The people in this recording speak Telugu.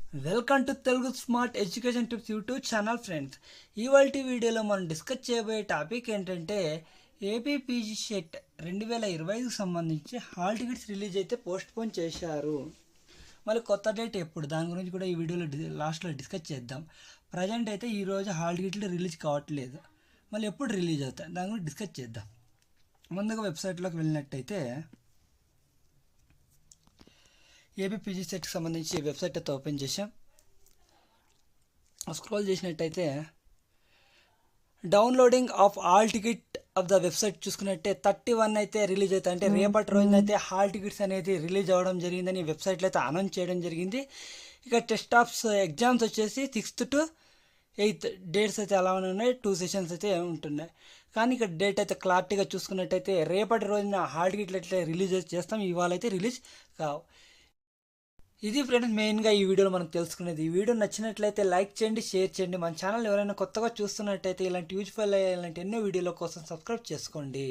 Welcome to Telugu smart education tips YouTube channel friends. ఇవాల్టి వీడియోలో మనం డిస్కస్ చేయబోయే టాపిక్ ఏంటంటే ఏపీ పీజీ సెట్ 2025కి సంబంధించి హాల్ టికెట్స్ రిలీజ్ అయితే పోస్ట్ పోన్ చేశారు. మళ్ళీ కొత్త డేట్ ఎప్పుడు, దాని గురించి కూడా ఈ వీడియోలో లాస్ట్లో డిస్కస్ చేద్దాం. ప్రజెంట్ అయితే ఈరోజు హాల్ టికెట్లు రిలీజ్ కావట్లేదు, మళ్ళీ ఎప్పుడు రిలీజ్ అవుతాయి దాని గురించి డిస్కస్ చేద్దాం. ముందుగా వెబ్సైట్లోకి వెళ్ళినట్టయితే ఏపీ పీజీ సెట్కి సంబంధించి వెబ్సైట్ అయితే ఓపెన్ చేసాం. స్క్రోల్ చేసినట్టయితే downloading of hall ticket of the website చూసుకున్నట్టే 31 అయితే రిలీజ్ అవుతాయి. అంటే రేపటి రోజున అయితే హాల్ టికెట్స్ అనేది రిలీజ్ అవ్వడం జరిగిందని వెబ్సైట్లో అయితే అనౌన్స్ చేయడం జరిగింది. ఇక టెస్ట్ ఆఫ్స్ ఎగ్జామ్స్ వచ్చేసి 6th to 8th డేట్స్ అయితే అలా ఉన్నాయి. 2 సెషన్స్ అయితే ఉంటున్నాయి. కానీ ఇక్కడ డేట్ అయితే క్లారిటీగా చూసుకున్నట్టయితే రేపటి రోజున హాల్ టికెట్లు అయితే రిలీజ్ చేస్తాం, ఇవాళ అయితే రిలీజ్ కావు. ఇది ఫ్రెండ్స్ మెయిన్గా ఈ వీడియోలో మనం తెలుసుకునేది. ఈ వీడియో నచ్చినట్లయితే లైక్ చేయండి, షేర్ చేయండి. మన ఛానల్ ఎవరైనా కొత్తగా చూస్తున్నట్టయితే ఇలాంటి యూజ్ఫుల్ ఇలాంటి ఎన్నో వీడియోల కోసం సబ్స్క్రైబ్ చేసుకోండి.